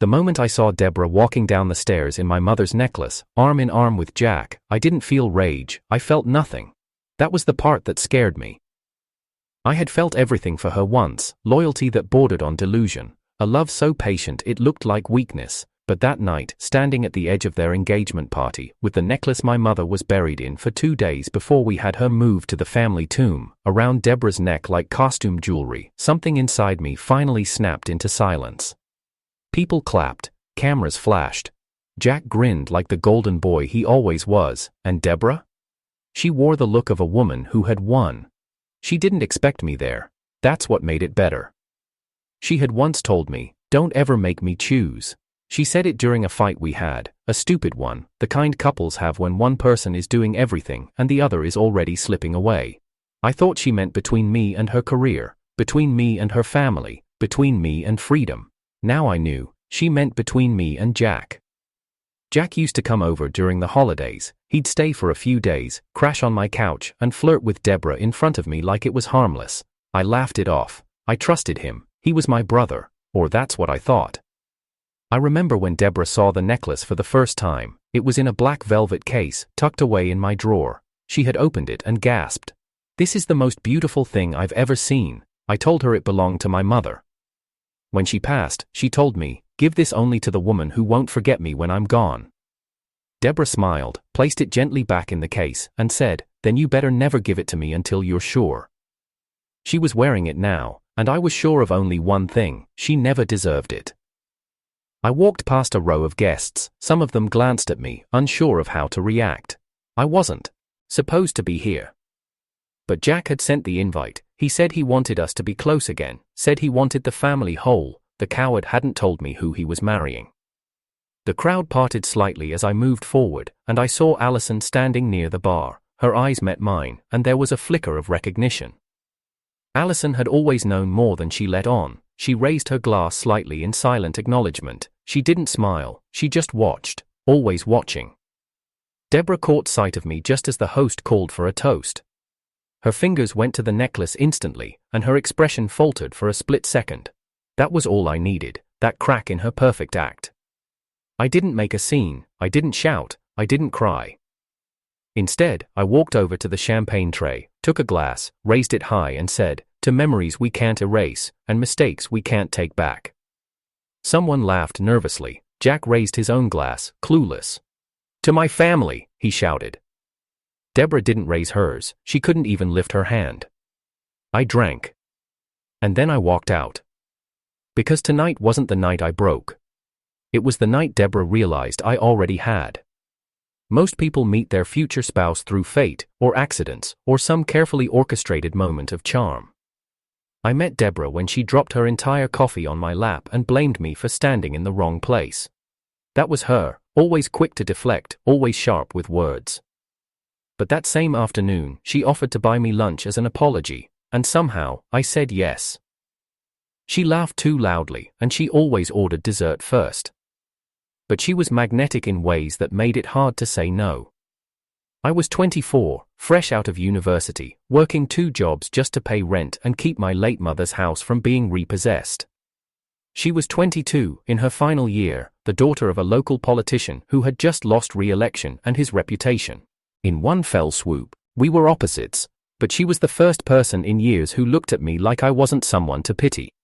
The moment I saw Deborah walking down the stairs in my mother's necklace, arm in arm with Jack, I didn't feel rage, I felt nothing. That was the part that scared me. I had felt everything for her once, loyalty that bordered on delusion, a love so patient it looked like weakness, but that night, standing at the edge of their engagement party, with the necklace my mother was buried in for 2 days before we had her moved to the family tomb, around Deborah's neck like costume jewelry, something inside me finally snapped into silence. People clapped, cameras flashed. Jack grinned like the golden boy he always was, and Deborah? She wore the look of a woman who had won. She didn't expect me there. That's what made it better. She had once told me, "Don't ever make me choose." She said it during a fight we had, a stupid one, the kind couples have when one person is doing everything and the other is already slipping away. I thought she meant between me and her career, between me and her family, between me and freedom. Now I knew, she meant between me and Jack. Jack used to come over during the holidays. He'd stay for a few days, crash on my couch, and flirt with Deborah in front of me like it was harmless. I laughed it off. I trusted him. He was my brother, or that's what I thought. I remember when Deborah saw the necklace for the first time. It was in a black velvet case, tucked away in my drawer. She had opened it and gasped. "This is the most beautiful thing I've ever seen." I told her it belonged to my mother. When she passed, she told me, "Give this only to the woman who won't forget me when I'm gone." Deborah smiled, placed it gently back in the case, and said, "Then you better never give it to me until you're sure." She was wearing it now, and I was sure of only one thing: she never deserved it. I walked past a row of guests, some of them glanced at me, unsure of how to react. I wasn't supposed to be here. But Jack had sent the invite. He said he wanted us to be close again, said he wanted the family whole. The coward hadn't told me who he was marrying. The crowd parted slightly as I moved forward, and I saw Allison standing near the bar. Her eyes met mine, and there was a flicker of recognition. Allison had always known more than she let on. She raised her glass slightly in silent acknowledgement. She didn't smile, she just watched, always watching. Deborah caught sight of me just as the host called for a toast. Her fingers went to the necklace instantly, and her expression faltered for a split second. That was all I needed, that crack in her perfect act. I didn't make a scene, I didn't shout, I didn't cry. Instead, I walked over to the champagne tray, took a glass, raised it high and said, "To memories we can't erase, and mistakes we can't take back." Someone laughed nervously. Jack raised his own glass, clueless. "To my family," he shouted. Deborah didn't raise hers, she couldn't even lift her hand. I drank. And then I walked out. Because tonight wasn't the night I broke. It was the night Deborah realized I already had. Most people meet their future spouse through fate, or accidents, or some carefully orchestrated moment of charm. I met Deborah when she dropped her entire coffee on my lap and blamed me for standing in the wrong place. That was her, always quick to deflect, always sharp with words. But that same afternoon, she offered to buy me lunch as an apology, and somehow, I said yes. She laughed too loudly, and she always ordered dessert first. But she was magnetic in ways that made it hard to say no. I was 24, fresh out of university, working 2 jobs just to pay rent and keep my late mother's house from being repossessed. She was 22, in her final year, the daughter of a local politician who had just lost re-election and his reputation. In one fell swoop, we were opposites, but she was the first person in years who looked at me like I wasn't someone to pity.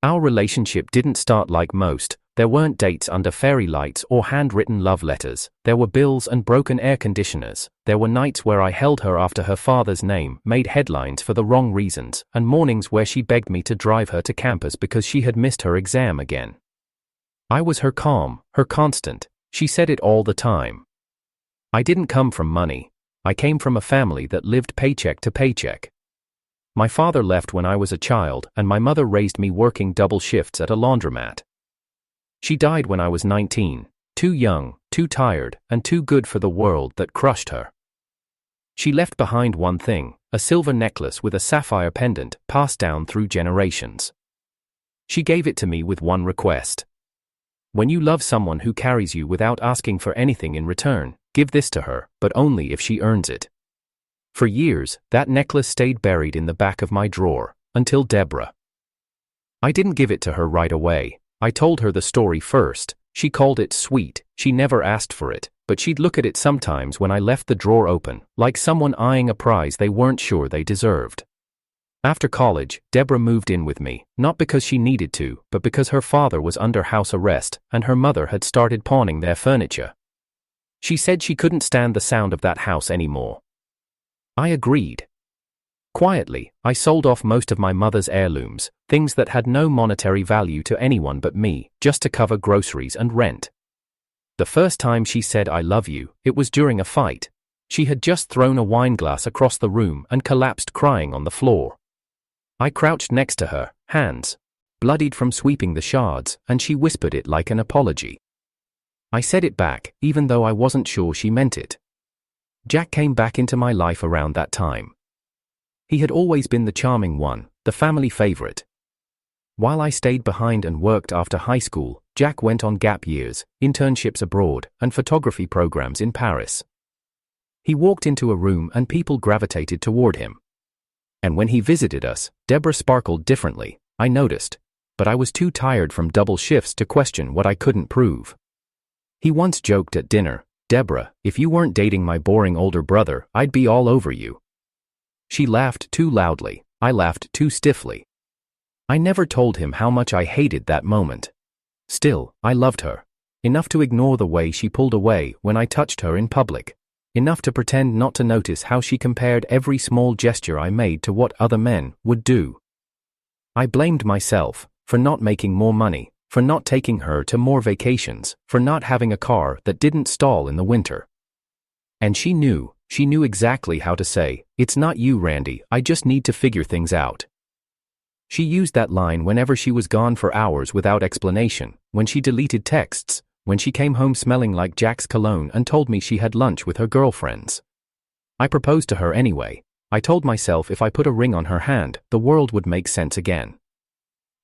Our relationship didn't start like most. There weren't dates under fairy lights or handwritten love letters. There were bills and broken air conditioners. There were nights where I held her after her father's name made headlines for the wrong reasons, and mornings where she begged me to drive her to campus because she had missed her exam again. I was her calm, her constant. She said it all the time. I didn't come from money. I came from a family that lived paycheck to paycheck. My father left when I was a child, and my mother raised me working double shifts at a laundromat. She died when I was 19, too young, too tired, and too good for the world that crushed her. She left behind one thing, a silver necklace with a sapphire pendant, passed down through generations. She gave it to me with one request. When you love someone who carries you without asking for anything in return, give this to her, but only if she earns it. For years, that necklace stayed buried in the back of my drawer, until Deborah. I didn't give it to her right away. I told her the story first. She called it sweet. She never asked for it, but she'd look at it sometimes when I left the drawer open, like someone eyeing a prize they weren't sure they deserved. After college, Deborah moved in with me, not because she needed to, but because her father was under house arrest and her mother had started pawning their furniture. She said she couldn't stand the sound of that house anymore. I agreed. Quietly, I sold off most of my mother's heirlooms, things that had no monetary value to anyone but me, just to cover groceries and rent. The first time she said I love you, it was during a fight. She had just thrown a wine glass across the room and collapsed crying on the floor. I crouched next to her, hands bloodied from sweeping the shards, and she whispered it like an apology. I said it back, even though I wasn't sure she meant it. Jack came back into my life around that time. He had always been the charming one, the family favorite. While I stayed behind and worked after high school, Jack went on gap years, internships abroad, and photography programs in Paris. He walked into a room and people gravitated toward him. And when he visited us, Deborah sparkled differently, I noticed, but I was too tired from double shifts to question what I couldn't prove. He once joked at dinner, "Deborah, if you weren't dating my boring older brother, I'd be all over you." She laughed too loudly, I laughed too stiffly. I never told him how much I hated that moment. Still, I loved her. Enough to ignore the way she pulled away when I touched her in public. Enough to pretend not to notice how she compared every small gesture I made to what other men would do. I blamed myself for not making more money, for not taking her to more vacations, for not having a car that didn't stall in the winter. And she knew exactly how to say, "It's not you, Randy, I just need to figure things out." She used that line whenever she was gone for hours without explanation, when she deleted texts, when she came home smelling like Jack's cologne and told me she had lunch with her girlfriends. I proposed to her anyway. I told myself if I put a ring on her hand, the world would make sense again.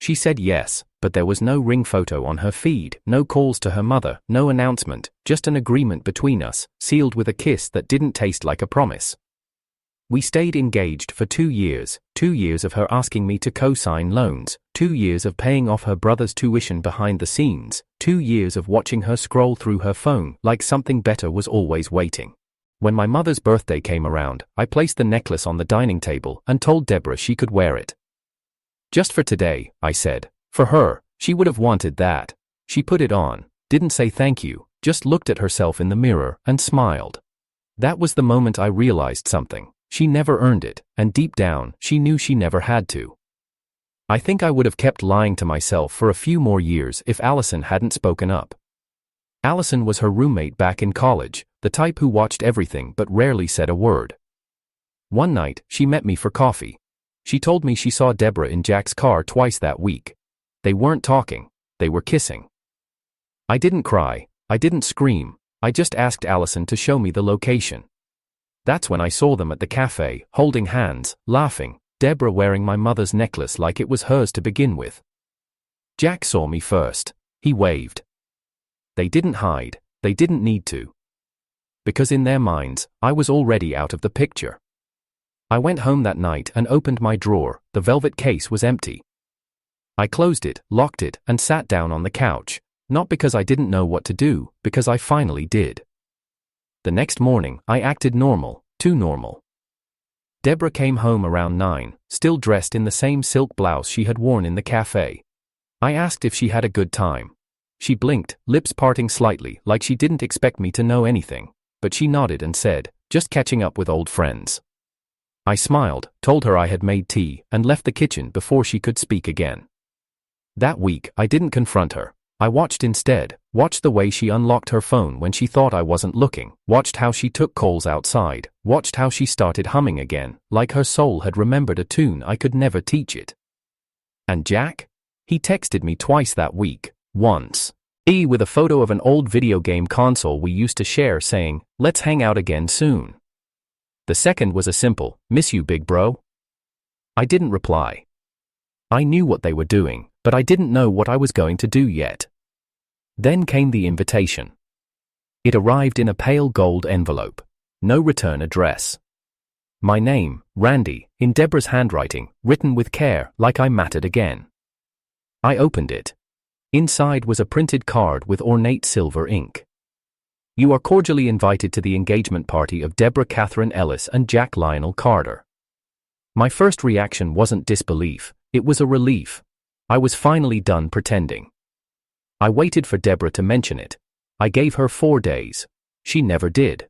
She said yes, but there was no ring photo on her feed, no calls to her mother, no announcement, just an agreement between us, sealed with a kiss that didn't taste like a promise. We stayed engaged for 2 years, 2 years of her asking me to co-sign loans, 2 years of paying off her brother's tuition behind the scenes, 2 years of watching her scroll through her phone like something better was always waiting. When my mother's birthday came around, I placed the necklace on the dining table and told Deborah she could wear it. "Just for today," I said. For her, she would have wanted that. She put it on, didn't say thank you, just looked at herself in the mirror and smiled. That was the moment I realized something. She never earned it, and deep down, she knew she never had to. I think I would have kept lying to myself for a few more years if Allison hadn't spoken up. Allison was her roommate back in college, the type who watched everything but rarely said a word. One night, she met me for coffee. She told me she saw Deborah in Jack's car twice that week. They weren't talking, they were kissing. I didn't cry, I didn't scream, I just asked Allison to show me the location. That's when I saw them at the cafe, holding hands, laughing, Deborah wearing my mother's necklace like it was hers to begin with. Jack saw me first. He waved. They didn't hide, they didn't need to. Because in their minds, I was already out of the picture. I went home that night and opened my drawer, the velvet case was empty. I closed it, locked it, and sat down on the couch, not because I didn't know what to do, because I finally did. The next morning, I acted normal, too normal. Deborah came home around 9, still dressed in the same silk blouse she had worn in the cafe. I asked if she had a good time. She blinked, lips parting slightly like she didn't expect me to know anything, but she nodded and said, "Just catching up with old friends." I smiled, told her I had made tea, and left the kitchen before she could speak again. That week, I didn't confront her. I watched instead, watched the way she unlocked her phone when she thought I wasn't looking, watched how she took calls outside, watched how she started humming again, like her soul had remembered a tune I could never teach it. And Jack? He texted me twice that week, once with a photo of an old video game console we used to share saying, "Let's hang out again soon." The second was a simple, "Miss you, big bro." I didn't reply. I knew what they were doing, but I didn't know what I was going to do yet. Then came the invitation. It arrived in a pale gold envelope. No return address. My name, Randy, in Deborah's handwriting, written with care, like I mattered again. I opened it. Inside was a printed card with ornate silver ink. You are cordially invited to the engagement party of Deborah Catherine Ellis and Jack Lionel Carter. My first reaction wasn't disbelief, it was a relief. I was finally done pretending. I waited for Deborah to mention it. I gave her 4 days. She never did.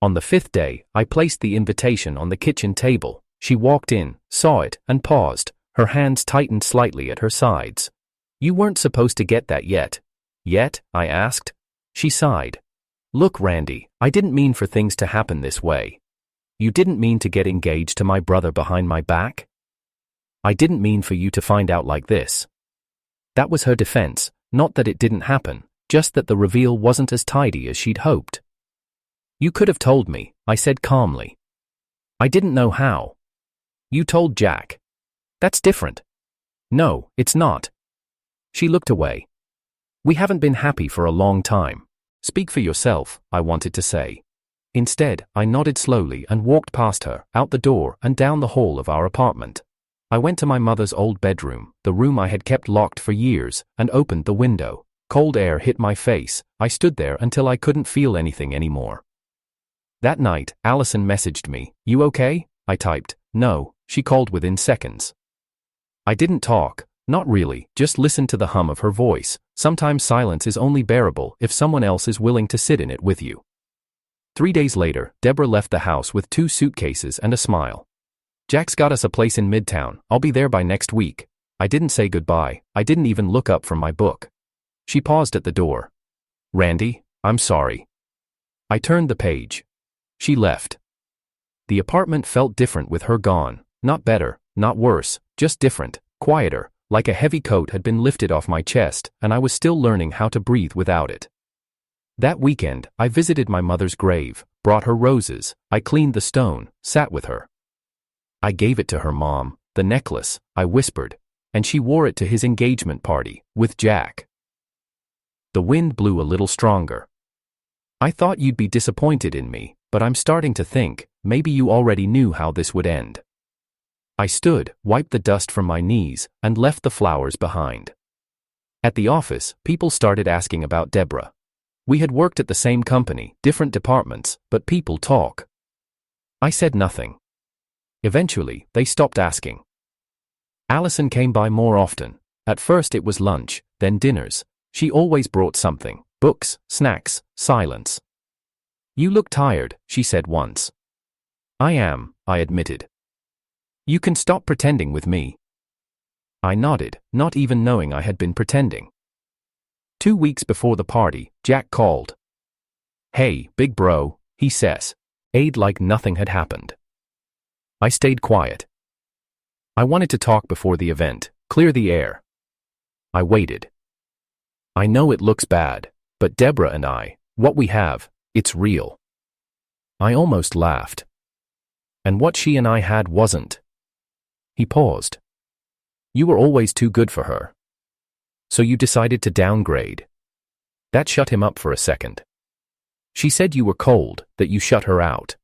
On the 5th day, I placed the invitation on the kitchen table. She walked in, saw it, and paused. Her hands tightened slightly at her sides. You weren't supposed to get that yet. Yet? I asked. She sighed. Look, Randy, I didn't mean for things to happen this way. You didn't mean to get engaged to my brother behind my back? I didn't mean for you to find out like this. That was her defense, not that it didn't happen, just that the reveal wasn't as tidy as she'd hoped. You could have told me, I said calmly. I didn't know how. You told Jack. That's different. No, it's not. She looked away. We haven't been happy for a long time. Speak for yourself, I wanted to say. Instead, I nodded slowly and walked past her, out the door and down the hall of our apartment. I went to my mother's old bedroom, the room I had kept locked for years, and opened the window. Cold air hit my face. I stood there until I couldn't feel anything anymore. That night, Allison messaged me, "You okay?" I typed, "No," she called within seconds. I didn't talk, not really, just listened to the hum of her voice. Sometimes silence is only bearable if someone else is willing to sit in it with you. 3 days later, Deborah left the house with 2 suitcases and a smile. Jack's got us a place in Midtown, I'll be there by next week. I didn't say goodbye, I didn't even look up from my book. She paused at the door. Randy, I'm sorry. I turned the page. She left. The apartment felt different with her gone, not better, not worse, just different, quieter, like a heavy coat had been lifted off my chest, and I was still learning how to breathe without it. That weekend, I visited my mother's grave, brought her roses, I cleaned the stone, sat with her. I gave it to her mom, the necklace, I whispered, and she wore it to his engagement party, with Jack. The wind blew a little stronger. I thought you'd be disappointed in me, but I'm starting to think, maybe you already knew how this would end. I stood, wiped the dust from my knees, and left the flowers behind. At the office, people started asking about Deborah. We had worked at the same company, different departments, but people talk. I said nothing. Eventually, they stopped asking. Allison came by more often. At first it was lunch, then dinners. She always brought something, books, snacks, silence. You look tired, she said once. I am, I admitted. You can stop pretending with me. I nodded, not even knowing I had been pretending. 2 weeks before the party, Jack called. Hey, big bro, he says. Aid like nothing had happened. I stayed quiet. I wanted to talk before the event, clear the air. I waited. I know it looks bad, but Deborah and I, what we have, it's real. I almost laughed. And what she and I had wasn't. He paused. You were always too good for her. So you decided to downgrade. That shut him up for a second. She said you were cold, that you shut her out.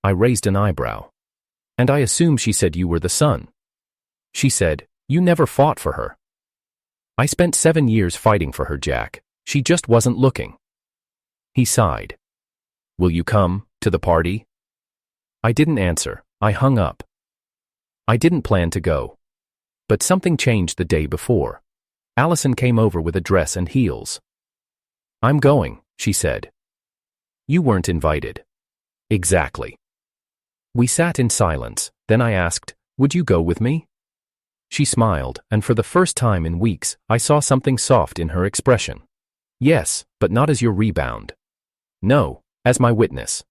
I raised an eyebrow. And I assume she said you were the son. She said, you never fought for her. I spent 7 years fighting for her, Jack. She just wasn't looking. He sighed. Will you come to the party? I didn't answer. I hung up. I didn't plan to go. But something changed the day before. Allison came over with a dress and heels. I'm going, she said. You weren't invited. Exactly. We sat in silence, then I asked, would you go with me? She smiled, and for the first time in weeks, I saw something soft in her expression. Yes, but not as your rebound. No, as my witness.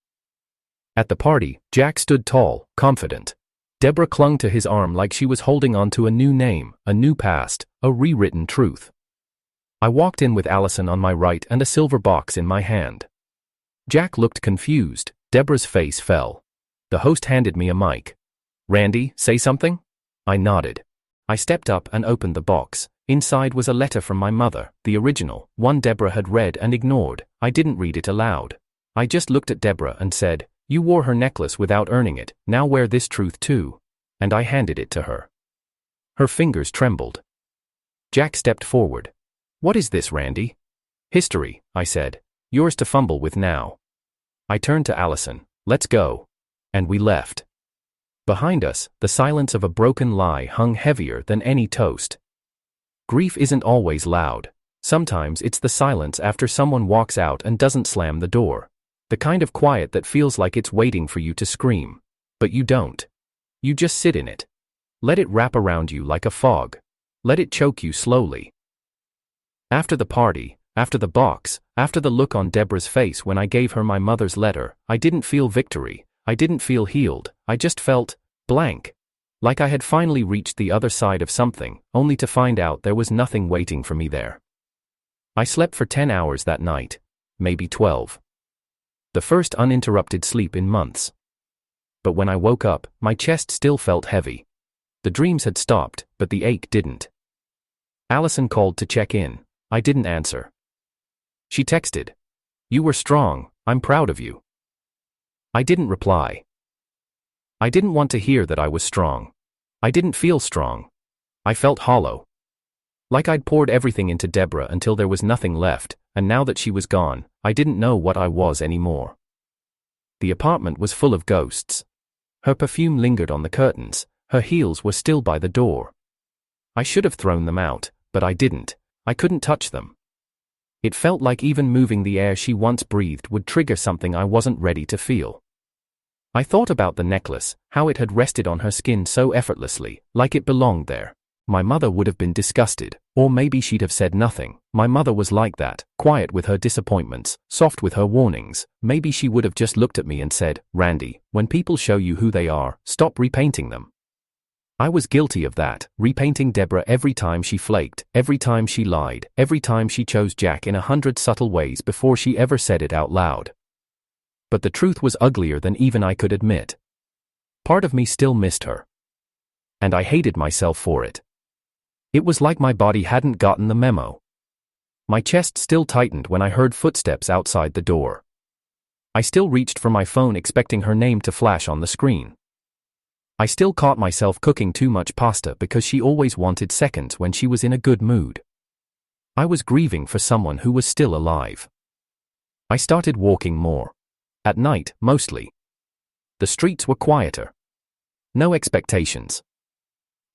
At the party, Jack stood tall, confident. Deborah clung to his arm like she was holding on to a new name, a new past, a rewritten truth. I walked in with Allison on my right and a silver box in my hand. Jack looked confused. Deborah's face fell. The host handed me a mic. Randy, say something? I nodded. I stepped up and opened the box. Inside was a letter from my mother, the original, one Deborah had read and ignored. I didn't read it aloud. I just looked at Deborah and said, you wore her necklace without earning it, now wear this truth too. And I handed it to her. Her fingers trembled. Jack stepped forward. What is this, Randy? History, I said. Yours to fumble with now. I turned to Allison. Let's go. And we left. Behind us, the silence of a broken lie hung heavier than any toast. Grief isn't always loud. Sometimes it's the silence after someone walks out and doesn't slam the door. The kind of quiet that feels like it's waiting for you to scream. But you don't. You just sit in it. Let it wrap around you like a fog. Let it choke you slowly. After the party, after the box, after the look on Deborah's face when I gave her my mother's letter, I didn't feel victory. I didn't feel healed. I just felt blank. Like I had finally reached the other side of something, only to find out there was nothing waiting for me there. I slept for 10 hours that night. Maybe 12. The first uninterrupted sleep in months. But when I woke up, my chest still felt heavy. The dreams had stopped, but the ache didn't. Allison called to check in. I didn't answer. She texted. You were strong, I'm proud of you. I didn't reply. I didn't want to hear that I was strong. I didn't feel strong. I felt hollow. Like I'd poured everything into Deborah until there was nothing left, and now that she was gone, I didn't know what I was anymore. The apartment was full of ghosts. Her perfume lingered on the curtains, her heels were still by the door. I should have thrown them out, but I didn't. I couldn't touch them. It felt like even moving the air she once breathed would trigger something I wasn't ready to feel. I thought about the necklace, how it had rested on her skin so effortlessly, like it belonged there. My mother would have been disgusted, or maybe she'd have said nothing. My mother was like that, quiet with her disappointments, soft with her warnings. Maybe she would have just looked at me and said, Randy, when people show you who they are, stop repainting them. I was guilty of that, repainting Deborah every time she flaked, every time she lied, every time she chose Jack in 100 subtle ways before she ever said it out loud. But the truth was uglier than even I could admit. Part of me still missed her. And I hated myself for it. It was like my body hadn't gotten the memo. My chest still tightened when I heard footsteps outside the door. I still reached for my phone expecting her name to flash on the screen. I still caught myself cooking too much pasta because she always wanted seconds when she was in a good mood. I was grieving for someone who was still alive. I started walking more. At night, mostly. The streets were quieter. No expectations.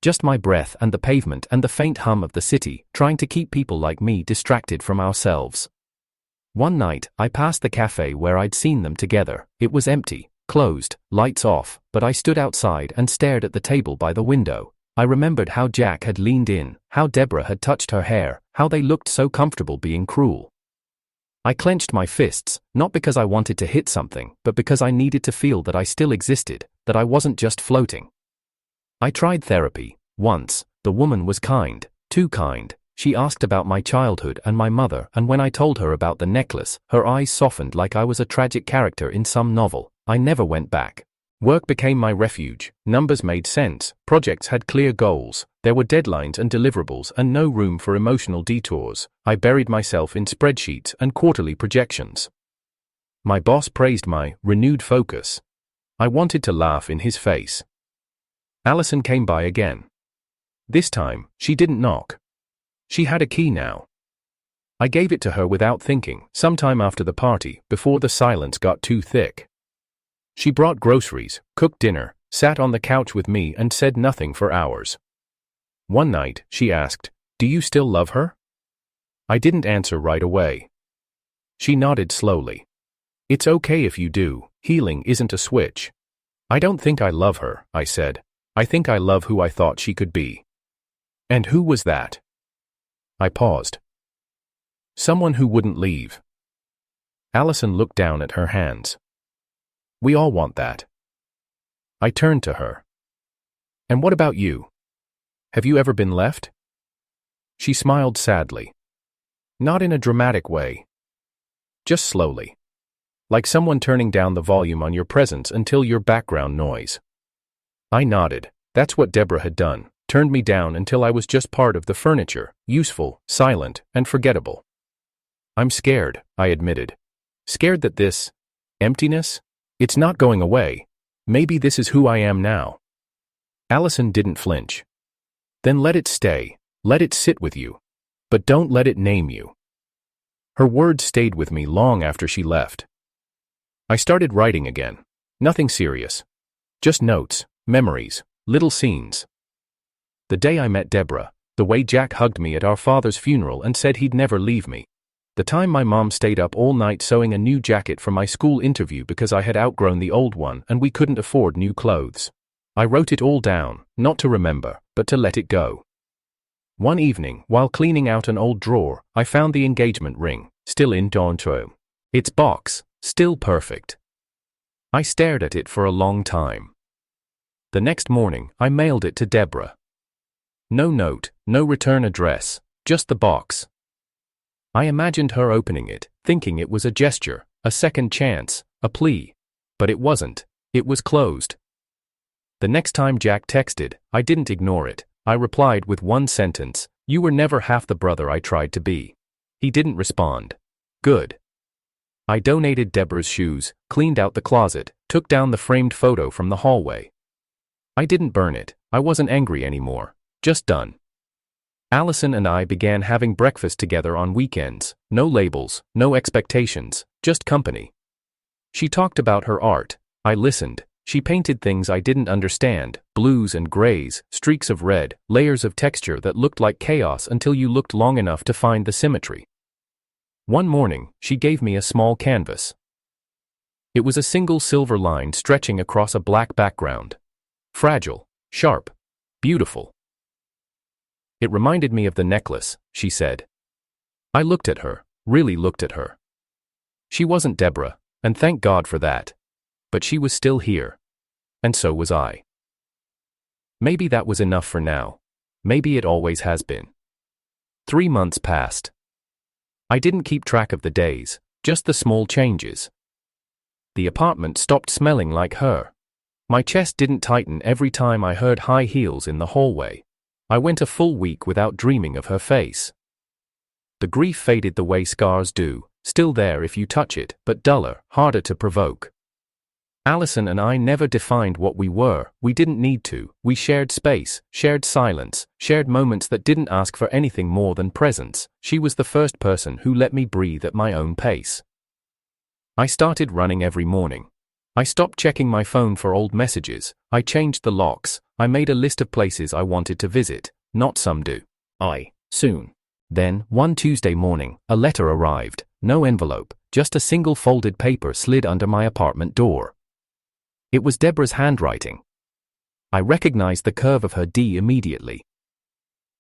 Just my breath and the pavement and the faint hum of the city, trying to keep people like me distracted from ourselves. One night, I passed the cafe where I'd seen them together. It was empty, closed, lights off, but I stood outside and stared at the table by the window. I remembered how Jack had leaned in, how Deborah had touched her hair, how they looked so comfortable being cruel. I clenched my fists, not because I wanted to hit something, but because I needed to feel that I still existed, that I wasn't just floating. I tried therapy. Once, the woman was kind, too kind. She asked about my childhood and my mother, and when I told her about the necklace, her eyes softened like I was a tragic character in some novel. I never went back. Work became my refuge. Numbers made sense. Projects had clear goals. There were deadlines and deliverables and no room for emotional detours. I buried myself in spreadsheets and quarterly projections. My boss praised my renewed focus. I wanted to laugh in his face. Allison came by again. This time, she didn't knock. She had a key now. I gave it to her without thinking, sometime after the party, before the silence got too thick. She brought groceries, cooked dinner, sat on the couch with me and said nothing for hours. One night, she asked, "Do you still love her?" I didn't answer right away. She nodded slowly. "It's okay if you do, healing isn't a switch." "I don't think I love her," I said. "I think I love who I thought she could be." "And who was that?" I paused. "Someone who wouldn't leave." Allison looked down at her hands. "We all want that." I turned to her. "And what about you? Have you ever been left?" She smiled sadly. Not in a dramatic way. Just slowly. Like someone turning down the volume on your presence until you're background noise. I nodded. That's what Deborah had done. Turned me down until I was just part of the furniture, useful, silent, and forgettable. "I'm scared," I admitted. "Scared that this emptiness? It's not going away. Maybe this is who I am now." Allison didn't flinch. "Then let it stay. Let it sit with you. But don't let it name you. Her words stayed with me long after she left. I started writing again. Nothing serious. Just notes, memories, little scenes. The day I met Deborah, the way Jack hugged me at our father's funeral and said he'd never leave me. The time my mom stayed up all night sewing a new jacket for my school interview because I had outgrown the old one and we couldn't afford new clothes. I wrote it all down, not to remember, but to let it go. One evening, while cleaning out an old drawer, I found the engagement ring, still in Dawn's room. Its box, still perfect. I stared at it for a long time. The next morning, I mailed it to Deborah. No note, no return address, just the box. I imagined her opening it, thinking it was a gesture, a second chance, a plea. But it wasn't. It was closed. The next time Jack texted, I didn't ignore it. I replied with one sentence, "You were never half the brother I tried to be." He didn't respond. Good. I donated Deborah's shoes, cleaned out the closet, took down the framed photo from the hallway. I didn't burn it. I wasn't angry anymore. Just done. Allison and I began having breakfast together on weekends, no labels, no expectations, just company. She talked about her art. I listened. She painted things I didn't understand, blues and grays, streaks of red, layers of texture that looked like chaos until you looked long enough to find the symmetry. One morning, she gave me a small canvas. It was a single silver line stretching across a black background. Fragile, sharp, beautiful. It reminded me of the necklace, she said. I looked at her, really looked at her. She wasn't Deborah, and thank God for that. But she was still here. And so was I. Maybe that was enough for now. Maybe it always has been. 3 months passed. I didn't keep track of the days, just the small changes. The apartment stopped smelling like her. My chest didn't tighten every time I heard high heels in the hallway. I went a full week without dreaming of her face. The grief faded the way scars do, still there if you touch it, but duller, harder to provoke. Allison and I never defined what we were. We didn't need to. We shared space, shared silence, shared moments that didn't ask for anything more than presence. She was the first person who let me breathe at my own pace. I started running every morning. I stopped checking my phone for old messages. I changed the locks. I made a list of places I wanted to visit. Not some do. Soon. Then, one Tuesday morning, a letter arrived. No envelope, just a single folded paper slid under my apartment door. It was Deborah's handwriting. I recognized the curve of her D immediately.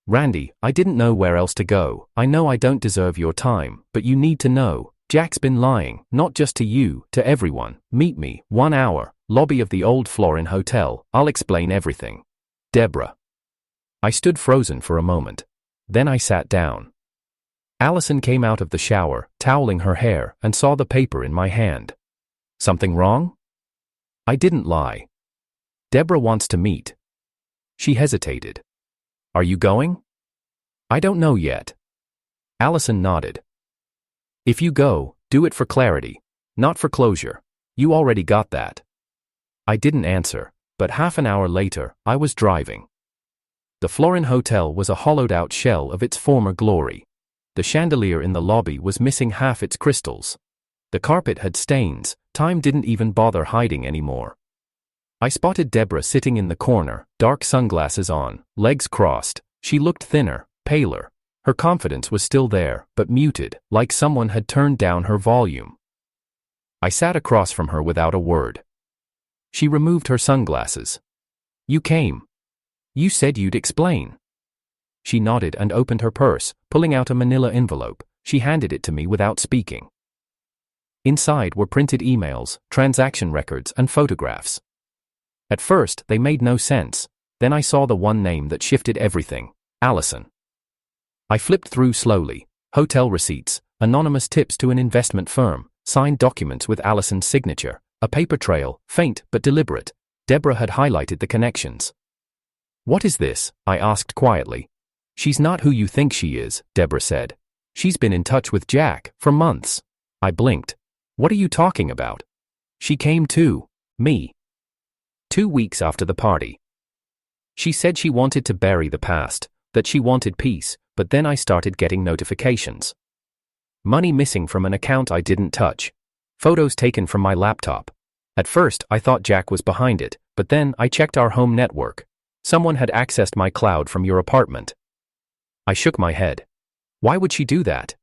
Randy, I didn't know where else to go. I know I don't deserve your time, but you need to know. Jack's been lying, not just to you, to everyone. Meet me, 1 hour, lobby of the old Florin Hotel. I'll explain everything. Deborah. I stood frozen for a moment. Then I sat down. Allison came out of the shower, toweling her hair, and saw the paper in my hand. Something wrong? I didn't lie. Deborah wants to meet. She hesitated. Are you going? I don't know yet. Allison nodded. If you go, do it for clarity, not for closure. You already got that. I didn't answer, but half an hour later, I was driving. The Florin Hotel was a hollowed-out shell of its former glory. The chandelier in the lobby was missing half its crystals. The carpet had stains. Time didn't even bother hiding anymore. I spotted Deborah sitting in the corner, dark sunglasses on, legs crossed. She looked thinner, paler. Her confidence was still there, but muted, like someone had turned down her volume. I sat across from her without a word. She removed her sunglasses. You came. You said you'd explain. She nodded and opened her purse, pulling out a manila envelope. She handed it to me without speaking. Inside were printed emails, transaction records, and photographs. At first, they made no sense. Then I saw the one name that shifted everything. Allison. I flipped through slowly. Hotel receipts, anonymous tips to an investment firm, signed documents with Allison's signature, a paper trail, faint but deliberate. Deborah had highlighted the connections. What is this? I asked quietly. She's not who you think she is, Deborah said. She's been in touch with Jack for months. I blinked. What are you talking about? She came to me 2 weeks after the party. She said she wanted to bury the past, that she wanted peace, but then I started getting notifications. Money missing from an account I didn't touch. Photos taken from my laptop. At first, I thought Jack was behind it, but then I checked our home network. Someone had accessed my cloud from your apartment. I shook my head. Why would she do that?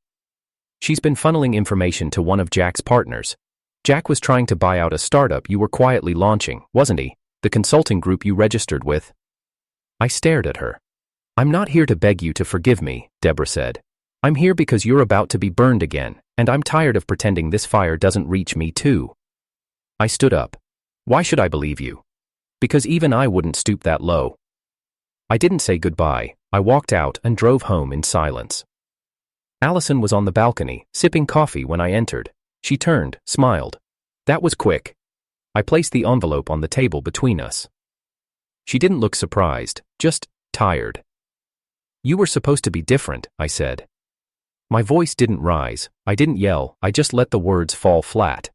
She's been funneling information to one of Jack's partners. Jack was trying to buy out a startup you were quietly launching, wasn't he? The consulting group you registered with. I stared at her. I'm not here to beg you to forgive me, Deborah said. I'm here because you're about to be burned again, and I'm tired of pretending this fire doesn't reach me too. I stood up. Why should I believe you? Because even I wouldn't stoop that low. I didn't say goodbye. I walked out and drove home in silence. Allison was on the balcony, sipping coffee when I entered. She turned, smiled. That was quick. I placed the envelope on the table between us. She didn't look surprised, just tired. You were supposed to be different, I said. My voice didn't rise, I didn't yell, I just let the words fall flat.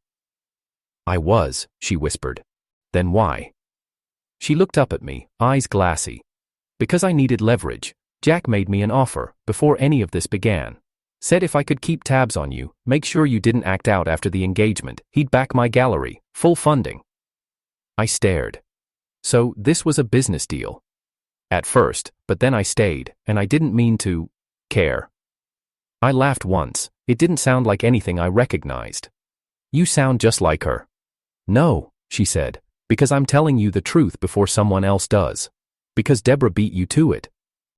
I was, she whispered. Then why? She looked up at me, eyes glassy. Because I needed leverage. Jack made me an offer, before any of this began. Said if I could keep tabs on you, make sure you didn't act out after the engagement, he'd back my gallery, full funding. I stared. So, this was a business deal. At first, but then I stayed, and I didn't mean to care. I laughed once. It didn't sound like anything I recognized. You sound just like her. No, she said, because I'm telling you the truth before someone else does. Because Deborah beat you to it.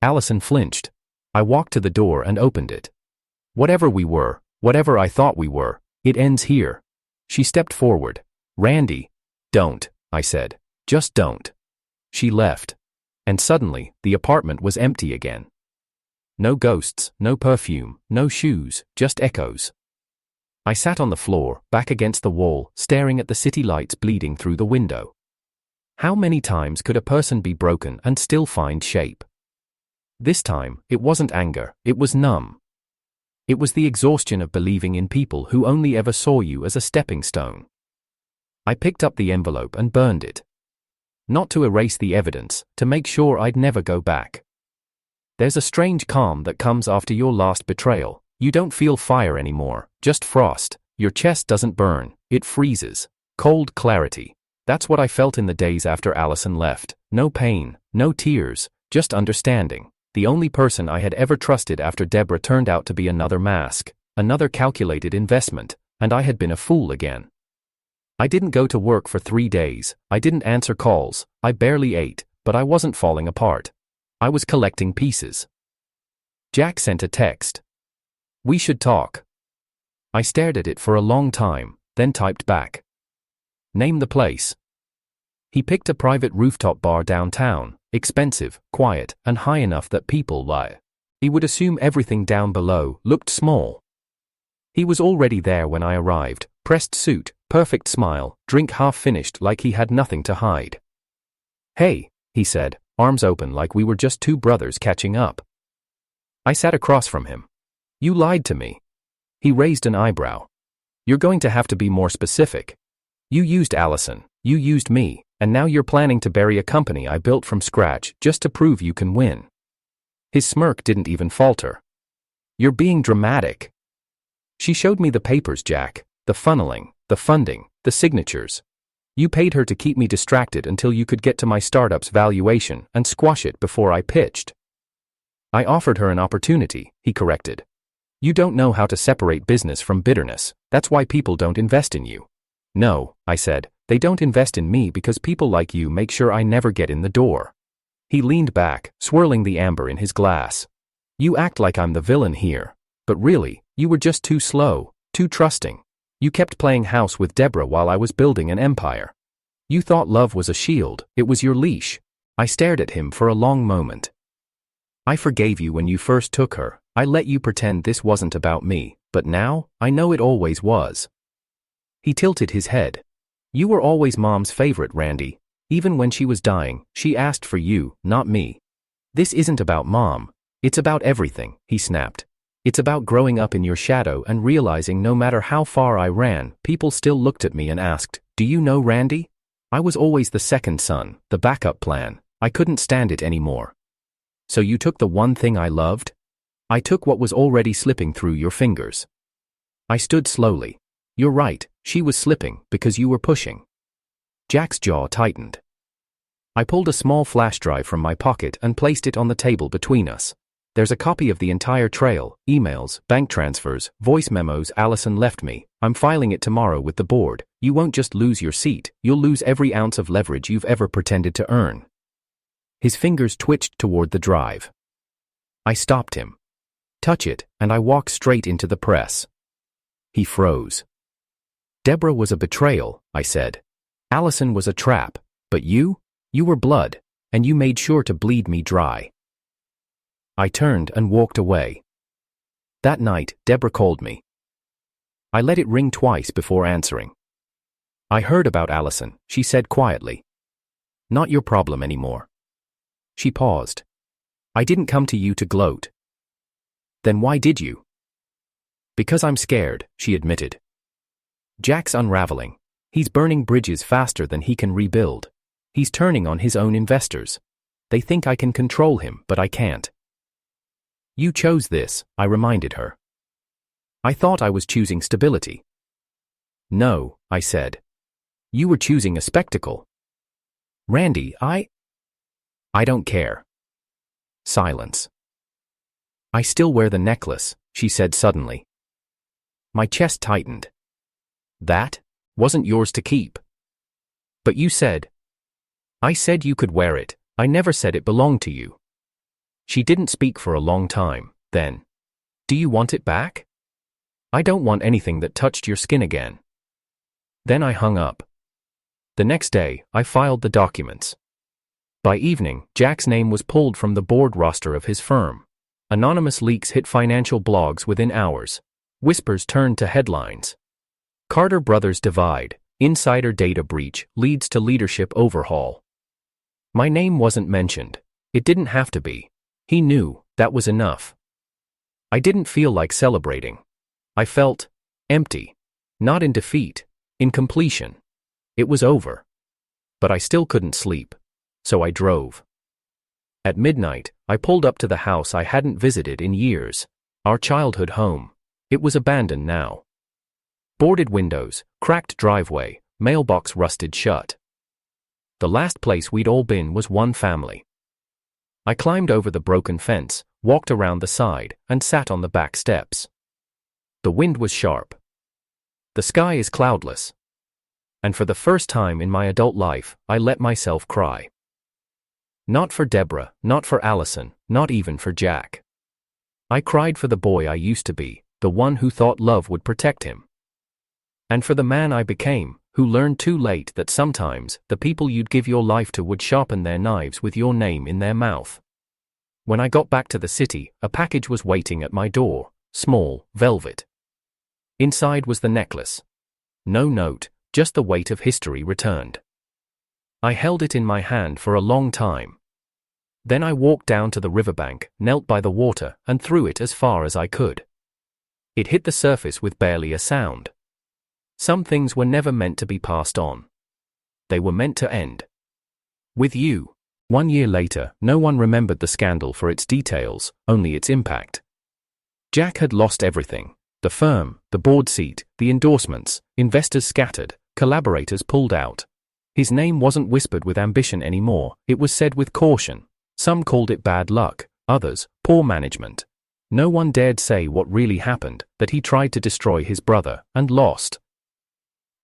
Allison flinched. I walked to the door and opened it. Whatever we were, whatever I thought we were, it ends here. She stepped forward. Randy. Don't, I said. Just don't. She left. And suddenly, the apartment was empty again. No ghosts, no perfume, no shoes, just echoes. I sat on the floor, back against the wall, staring at the city lights bleeding through the window. How many times could a person be broken and still find shape? This time, it wasn't anger, it was numb. It was the exhaustion of believing in people who only ever saw you as a stepping stone. I picked up the envelope and burned it. Not to erase the evidence, to make sure I'd never go back. There's a strange calm that comes after your last betrayal. You don't feel fire anymore, just frost. Your chest doesn't burn, it freezes. Cold clarity. That's what I felt in the days after Allison left. No pain, no tears, just understanding. The only person I had ever trusted after Deborah turned out to be another mask, another calculated investment, and I had been a fool again. I didn't go to work for 3 days, I didn't answer calls, I barely ate, but I wasn't falling apart. I was collecting pieces. Jack sent a text. We should talk. I stared at it for a long time, then typed back. Name the place. He picked a private rooftop bar downtown, expensive, quiet, and high enough that people lie. He would assume everything down below looked small. He was already there when I arrived, pressed suit, perfect smile, drink half finished like he had nothing to hide. Hey, he said, arms open like we were just two brothers catching up. I sat across from him. You lied to me. He raised an eyebrow. You're going to have to be more specific. You used Allison, you used me, and now you're planning to bury a company I built from scratch just to prove you can win. His smirk didn't even falter. You're being dramatic. She showed me the papers, Jack, the funneling, the funding, the signatures. You paid her to keep me distracted until you could get to my startup's valuation and squash it before I pitched. I offered her an opportunity, he corrected. You don't know how to separate business from bitterness, that's why people don't invest in you. No, I said, they don't invest in me because people like you make sure I never get in the door. He leaned back, swirling the amber in his glass. You act like I'm the villain here, but really, you were just too slow, too trusting. You kept playing house with Deborah while I was building an empire. You thought love was a shield, it was your leash. I stared at him for a long moment. I forgave you when you first took her, I let you pretend this wasn't about me, but now, I know it always was. He tilted his head. You were always Mom's favorite, Randy. Even when she was dying, she asked for you, not me. This isn't about Mom. It's about everything, he snapped. It's about growing up in your shadow and realizing no matter how far I ran, people still looked at me and asked, do you know Randy? I was always the second son, the backup plan. I couldn't stand it anymore. So you took the one thing I loved? I took what was already slipping through your fingers. I stood slowly. You're right, she was slipping because you were pushing. Jack's jaw tightened. I pulled a small flash drive from my pocket and placed it on the table between us. There's a copy of the entire trail, emails, bank transfers, voice memos Allison left me. I'm filing it tomorrow with the board. You won't just lose your seat, you'll lose every ounce of leverage you've ever pretended to earn. His fingers twitched toward the drive. I stopped him. Touch it, and I walked straight into the press. He froze. Deborah was a betrayal, I said. Allison was a trap, but you were blood, and you made sure to bleed me dry. I turned and walked away. That night, Deborah called me. I let it ring twice before answering. I heard about Allison, she said quietly. Not your problem anymore. She paused. I didn't come to you to gloat. Then why did you? Because I'm scared, she admitted. Jack's unraveling. He's burning bridges faster than he can rebuild. He's turning on his own investors. They think I can control him, but I can't. You chose this, I reminded her. I thought I was choosing stability. No, I said. You were choosing a spectacle. Randy, I don't care. Silence. I still wear the necklace, she said suddenly. My chest tightened. That wasn't yours to keep. But you said. I said you could wear it. I never said it belonged to you. She didn't speak for a long time, then. Do you want it back? I don't want anything that touched your skin again. Then I hung up. The next day, I filed the documents. By evening, Jack's name was pulled from the board roster of his firm. Anonymous leaks hit financial blogs within hours. Whispers turned to headlines. Carter Brothers divide. Insider data breach leads to leadership overhaul. My name wasn't mentioned. It didn't have to be. He knew that was enough. I didn't feel like celebrating. I felt empty. Not in defeat, in completion. It was over. But I still couldn't sleep. So I drove. At midnight, I pulled up to the house I hadn't visited in years. Our childhood home. It was abandoned now. Boarded windows, cracked driveway, mailbox rusted shut. The last place we'd all been was one family. I climbed over the broken fence, walked around the side, and sat on the back steps. The wind was sharp. The sky is cloudless. And for the first time in my adult life, I let myself cry. Not for Deborah, not for Allison, not even for Jack. I cried for the boy I used to be, the one who thought love would protect him. And for the man I became, who learned too late that sometimes the people you'd give your life to would sharpen their knives with your name in their mouth. When I got back to the city, a package was waiting at my door, small, velvet. Inside was the necklace. No note, just the weight of history returned. I held it in my hand for a long time. Then I walked down to the riverbank, knelt by the water, and threw it as far as I could. It hit the surface with barely a sound. Some things were never meant to be passed on. They were meant to end. With you. 1 year later, no one remembered the scandal for its details, only its impact. Jack had lost everything. The firm, the board seat, the endorsements, investors scattered, collaborators pulled out. His name wasn't whispered with ambition anymore, it was said with caution. Some called it bad luck, others, poor management. No one dared say what really happened, that he tried to destroy his brother, and lost.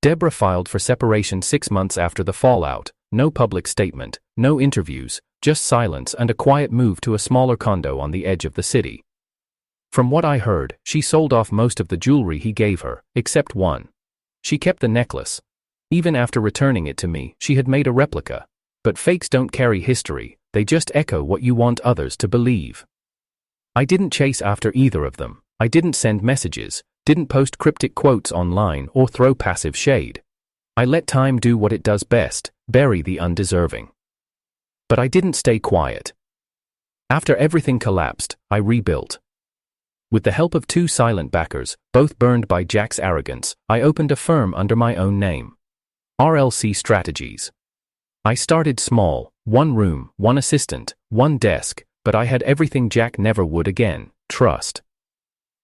Deborah filed for separation 6 months after the fallout, no public statement, no interviews, just silence and a quiet move to a smaller condo on the edge of the city. From what I heard, she sold off most of the jewelry he gave her, except one. She kept the necklace. Even after returning it to me, she had made a replica. But fakes don't carry history, they just echo what you want others to believe. I didn't chase after either of them. I didn't send messages, didn't post cryptic quotes online or throw passive shade. I let time do what it does best, bury the undeserving. But I didn't stay quiet. After everything collapsed, I rebuilt. With the help of 2 silent backers, both burned by Jack's arrogance, I opened a firm under my own name. RLC Strategies. I started small, 1 room, 1 assistant, 1 desk, But I had everything Jack never would again: trust.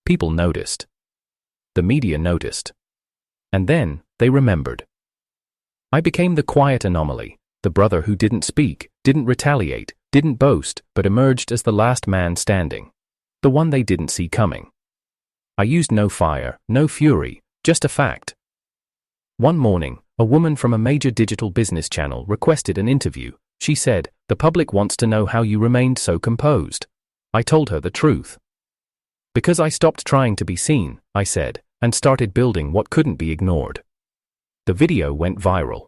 People noticed. The media noticed. And then, they remembered. I became the quiet anomaly, the brother who didn't speak, didn't retaliate, didn't boast, but emerged as the last man standing. The one they didn't see coming. I used no fire, no fury, just a fact. One morning, a woman from a major digital business channel requested an interview. She said, "The public wants to know how you remained so composed." I told her the truth. Because I stopped trying to be seen, I said, and started building what couldn't be ignored. The video went viral.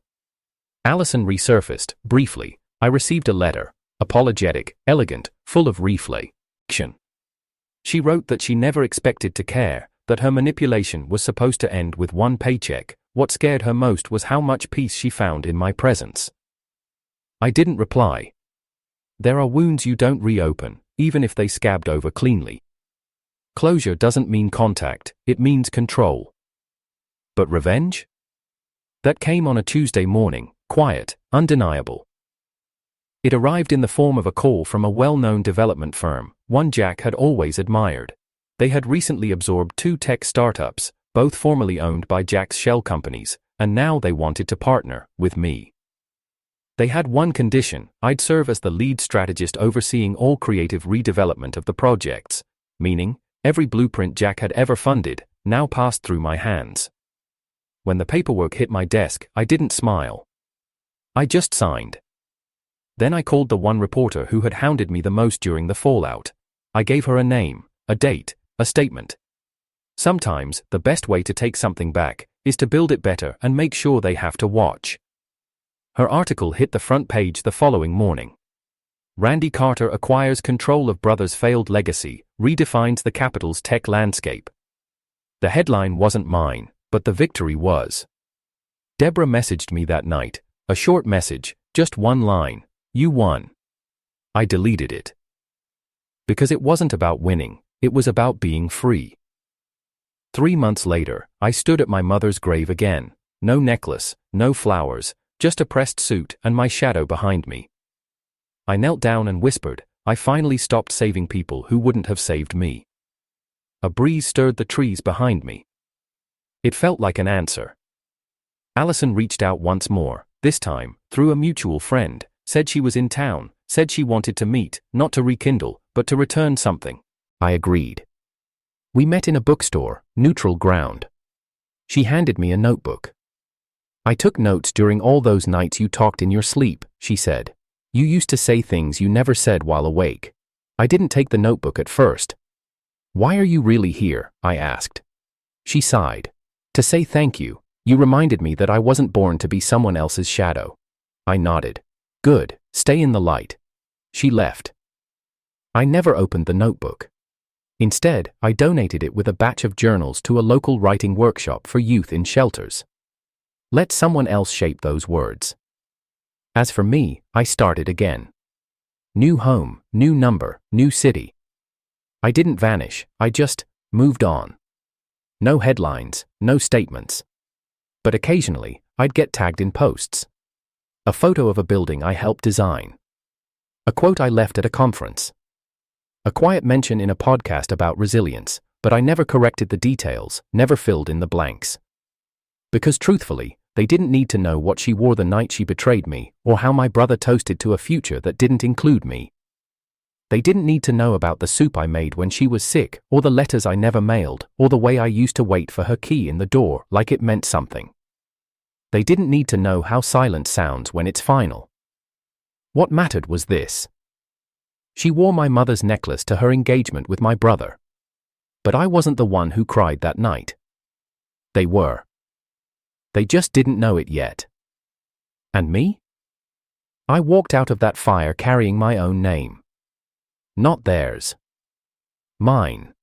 Allison resurfaced, briefly. I received a letter, apologetic, elegant, full of reflection. She wrote that she never expected to care, that her manipulation was supposed to end with one paycheck. What scared her most was how much peace she found in my presence. I didn't reply. There are wounds you don't reopen, even if they scabbed over cleanly. Closure doesn't mean contact, it means control. But revenge? That came on a Tuesday morning, quiet, undeniable. It arrived in the form of a call from a well-known development firm, one Jack had always admired. They had recently absorbed 2 tech startups, both formerly owned by Jack's shell companies, and now they wanted to partner with me. They had one condition: I'd serve as the lead strategist overseeing all creative redevelopment of the projects, meaning, every blueprint Jack had ever funded, now passed through my hands. When the paperwork hit my desk, I didn't smile. I just signed. Then I called the one reporter who had hounded me the most during the fallout. I gave her a name, a date, a statement. Sometimes, the best way to take something back is to build it better and make sure they have to watch. Her article hit the front page the following morning. Randy Carter acquires control of brother's failed legacy, redefines the capital's tech landscape. The headline wasn't mine, but the victory was. Deborah messaged me that night, a short message, just one line: "You won." I deleted it. Because it wasn't about winning, it was about being free. 3 months later, I stood at my mother's grave again. No necklace, no flowers, just a pressed suit and my shadow behind me. I knelt down and whispered, I finally stopped saving people who wouldn't have saved me. A breeze stirred the trees behind me. It felt like an answer. Allison reached out once more, this time, through a mutual friend, said she was in town, said she wanted to meet, not to rekindle, but to return something. I agreed. We met in a bookstore, neutral ground. She handed me a notebook. "I took notes during all those nights you talked in your sleep," she said. "You used to say things you never said while awake." I didn't take the notebook at first. "Why are you really here?" I asked. She sighed. "To say thank you. You reminded me that I wasn't born to be someone else's shadow." I nodded. "Good, stay in the light." She left. I never opened the notebook. Instead, I donated it with a batch of journals to a local writing workshop for youth in shelters. Let someone else shape those words. As for me, I started again. New home, new number, new city. I didn't vanish, I just moved on. No headlines, no statements. But occasionally, I'd get tagged in posts. A photo of a building I helped design. A quote I left at a conference. A quiet mention in a podcast about resilience, but I never corrected the details, never filled in the blanks. Because truthfully, they didn't need to know what she wore the night she betrayed me, or how my brother toasted to a future that didn't include me. They didn't need to know about the soup I made when she was sick, or the letters I never mailed, or the way I used to wait for her key in the door like it meant something. They didn't need to know how silence sounds when it's final. What mattered was this. She wore my mother's necklace to her engagement with my brother. But I wasn't the one who cried that night. They were. They just didn't know it yet. And me? I walked out of that fire carrying my own name. Not theirs. Mine.